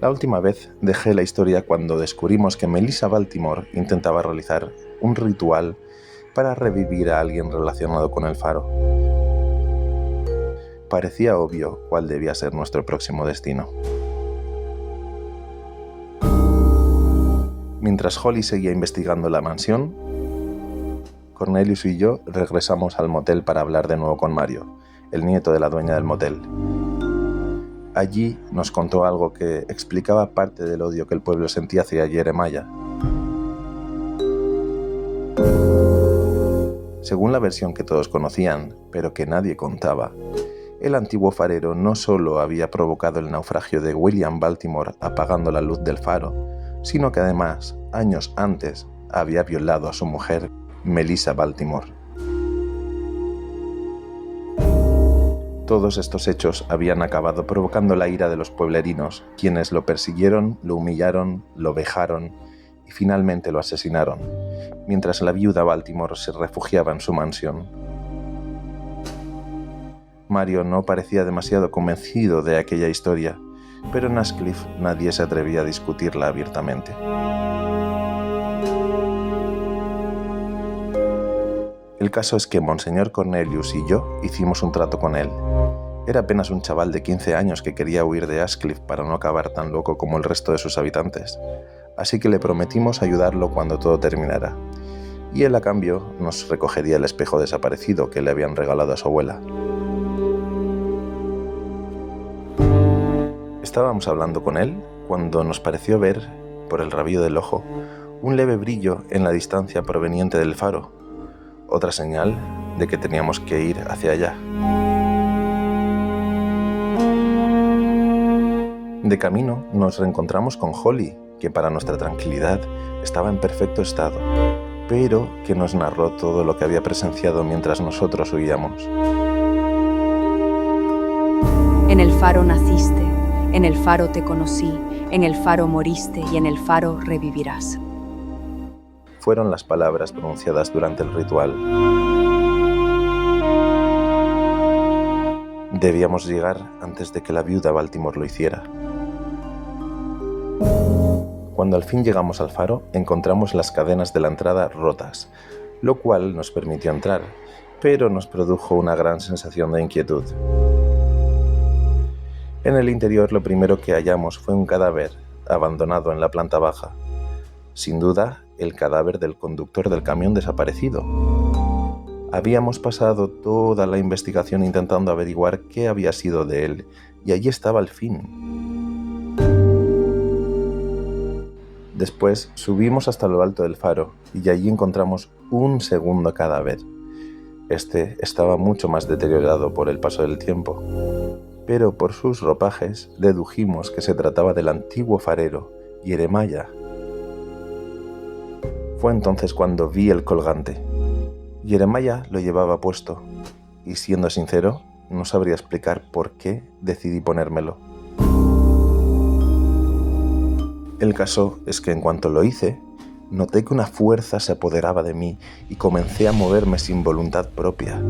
La última vez dejé la historia cuando descubrimos que Melissa Baltimore intentaba realizar un ritual para revivir a alguien relacionado con el faro. Parecía obvio cuál debía ser nuestro próximo destino. Mientras Holly seguía investigando la mansión, Cornelius y yo regresamos al motel para hablar de nuevo con Mario, el nieto de la dueña del motel. Allí nos contó algo que explicaba parte del odio que el pueblo sentía hacia Jeremiah. Según la versión que todos conocían, pero que nadie contaba, el antiguo farero no solo había provocado el naufragio de William Baltimore apagando la luz del faro, sino que además, años antes, había violado a su mujer, Melissa Baltimore. Todos estos hechos habían acabado provocando la ira de los pueblerinos, quienes lo persiguieron, lo humillaron, lo vejaron y finalmente lo asesinaron, mientras la viuda Baltimore se refugiaba en su mansión. Mario no parecía demasiado convencido de aquella historia, pero en Ashcliff nadie se atrevía a discutirla abiertamente. El caso es que Monseñor Cornelius y yo hicimos un trato con él. Era apenas un chaval de 15 años que quería huir de Ashcliff para no acabar tan loco como el resto de sus habitantes, así que le prometimos ayudarlo cuando todo terminara, y él a cambio nos recogería el espejo desaparecido que le habían regalado a su abuela. Estábamos hablando con él cuando nos pareció ver, por el rabillo del ojo, un leve brillo en la distancia proveniente del faro, otra señal de que teníamos que ir hacia allá. De camino nos reencontramos con Holly, que para nuestra tranquilidad estaba en perfecto estado, pero que nos narró todo lo que había presenciado mientras nosotros huíamos. En el faro naciste, en el faro te conocí, en el faro moriste y en el faro revivirás. Fueron las palabras pronunciadas durante el ritual. Debíamos llegar antes de que la viuda Baltimore lo hiciera. Cuando al fin llegamos al faro, encontramos las cadenas de la entrada rotas, lo cual nos permitió entrar, pero nos produjo una gran sensación de inquietud. En el interior lo primero que hallamos fue un cadáver abandonado en la planta baja. Sin duda, el cadáver del conductor del camión desaparecido. Habíamos pasado toda la investigación intentando averiguar qué había sido de él, y allí estaba el fin. Después subimos hasta lo alto del faro, y allí encontramos un segundo cadáver. Este estaba mucho más deteriorado por el paso del tiempo, pero por sus ropajes dedujimos que se trataba del antiguo farero, Jeremiah. Fue entonces cuando vi el colgante. Jeremiah lo llevaba puesto, y siendo sincero, no sabría explicar por qué decidí ponérmelo. El caso es que en cuanto lo hice, noté que una fuerza se apoderaba de mí y comencé a moverme sin voluntad propia.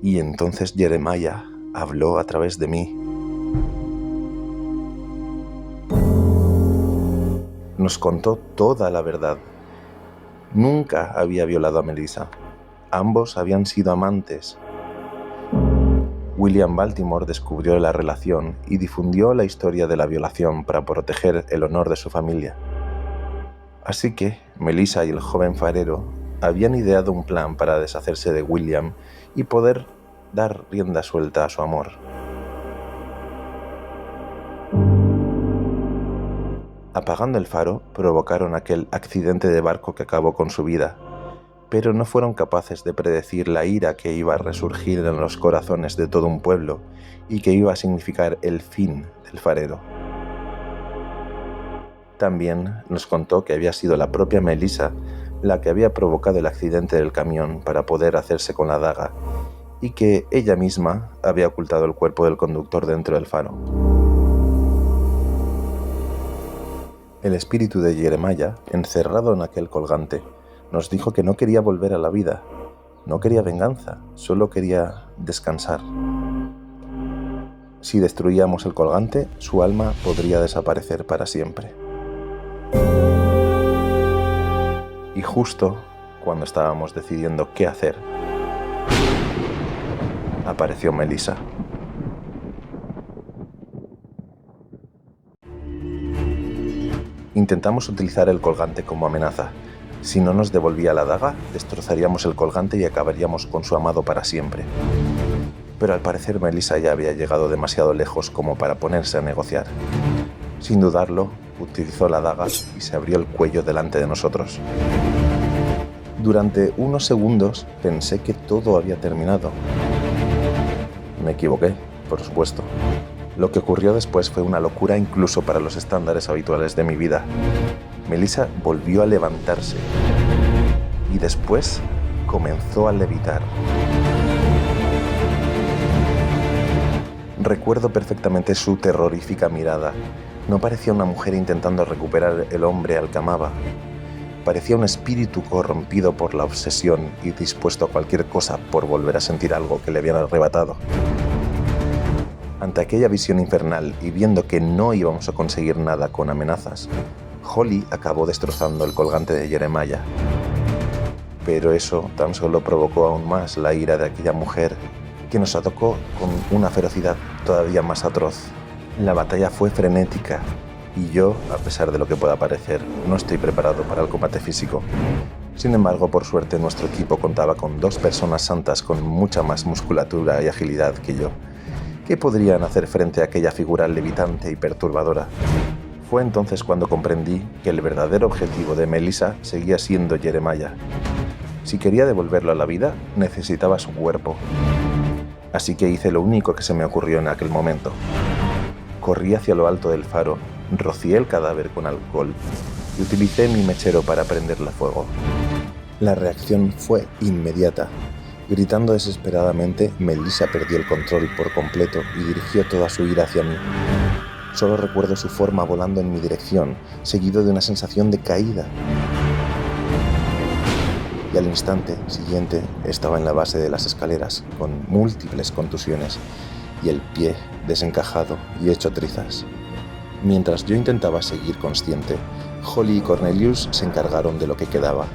Y entonces Jeremiah habló a través de mí. Nos contó toda la verdad. Nunca había violado a Melissa. Ambos habían sido amantes. William Baltimore descubrió la relación y difundió la historia de la violación para proteger el honor de su familia. Así que Melissa y el joven farero habían ideado un plan para deshacerse de William y poder dar rienda suelta a su amor. Apagando el faro, provocaron aquel accidente de barco que acabó con su vida, pero no fueron capaces de predecir la ira que iba a resurgir en los corazones de todo un pueblo y que iba a significar el fin del farero. También nos contó que había sido la propia Melissa la que había provocado el accidente del camión para poder hacerse con la daga y que ella misma había ocultado el cuerpo del conductor dentro del faro. El espíritu de Jeremiah, encerrado en aquel colgante, nos dijo que no quería volver a la vida, no quería venganza, solo quería descansar. Si destruíamos el colgante, su alma podría desaparecer para siempre. Y justo cuando estábamos decidiendo qué hacer, apareció Melissa. Intentamos utilizar el colgante como amenaza. Si no nos devolvía la daga, destrozaríamos el colgante y acabaríamos con su amado para siempre. Pero al parecer Melissa ya había llegado demasiado lejos como para ponerse a negociar. Sin dudarlo, utilizó la daga y se abrió el cuello delante de nosotros. Durante unos segundos pensé que todo había terminado. Me equivoqué, por supuesto. Lo que ocurrió después fue una locura incluso para los estándares habituales de mi vida. Melissa volvió a levantarse y después comenzó a levitar. Recuerdo perfectamente su terrorífica mirada. No parecía una mujer intentando recuperar el hombre al que amaba. Parecía un espíritu corrompido por la obsesión y dispuesto a cualquier cosa por volver a sentir algo que le habían arrebatado. Ante aquella visión infernal y viendo que no íbamos a conseguir nada con amenazas, Holly acabó destrozando el colgante de Jeremiah. Pero eso tan solo provocó aún más la ira de aquella mujer, que nos atacó con una ferocidad todavía más atroz. La batalla fue frenética, y yo, a pesar de lo que pueda parecer, no estoy preparado para el combate físico. Sin embargo, por suerte, nuestro equipo contaba con 2 personas santas con mucha más musculatura y agilidad que yo, que podrían hacer frente a aquella figura levitante y perturbadora. Fue entonces cuando comprendí que el verdadero objetivo de Melissa seguía siendo Jeremiah. Si quería devolverlo a la vida, necesitaba su cuerpo. Así que hice lo único que se me ocurrió en aquel momento. Corrí hacia lo alto del faro, rocié el cadáver con alcohol y utilicé mi mechero para prenderle fuego. La reacción fue inmediata. Gritando desesperadamente, Melissa perdió el control por completo y dirigió toda su ira hacia mí. Solo recuerdo su forma volando en mi dirección, seguido de una sensación de caída. Y al instante siguiente estaba en la base de las escaleras, con múltiples contusiones, y el pie desencajado y hecho trizas. Mientras yo intentaba seguir consciente, Holly y Cornelius se encargaron de lo que quedaba.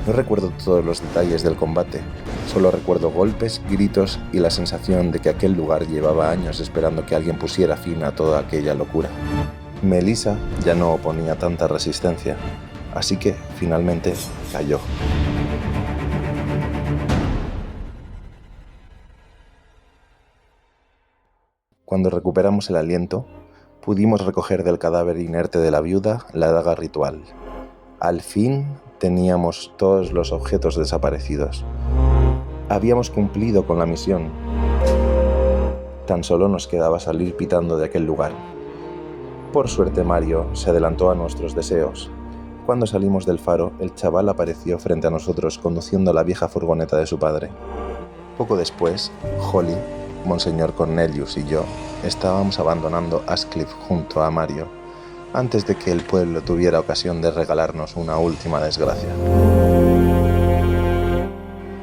No recuerdo todos los detalles del combate, solo recuerdo golpes, gritos y la sensación de que aquel lugar llevaba años esperando que alguien pusiera fin a toda aquella locura. Melissa ya no oponía tanta resistencia, así que finalmente cayó. Cuando recuperamos el aliento, pudimos recoger del cadáver inerte de la viuda la daga ritual. Al fin teníamos todos los objetos desaparecidos. Habíamos cumplido con la misión. Tan solo nos quedaba salir pitando de aquel lugar. Por suerte Mario se adelantó a nuestros deseos. Cuando salimos del faro, el chaval apareció frente a nosotros conduciendo la vieja furgoneta de su padre. Poco después, Holly, Monseñor Cornelius y yo estábamos abandonando Ashcliffe junto a Mario, antes de que el pueblo tuviera ocasión de regalarnos una última desgracia.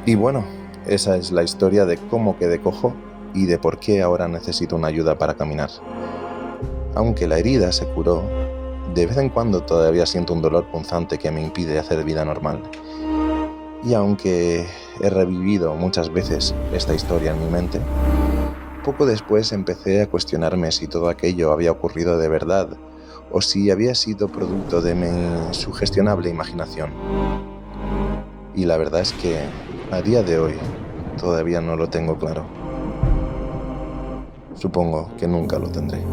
Y bueno, esa es la historia de cómo quedé cojo y de por qué ahora necesito una ayuda para caminar. Aunque la herida se curó, de vez en cuando todavía siento un dolor punzante que me impide hacer vida normal. Y aunque he revivido muchas veces esta historia en mi mente, poco después empecé a cuestionarme si todo aquello había ocurrido de verdad o si había sido producto de mi sugestionable imaginación. Y la verdad es que a día de hoy todavía no lo tengo claro. Supongo que nunca lo tendré.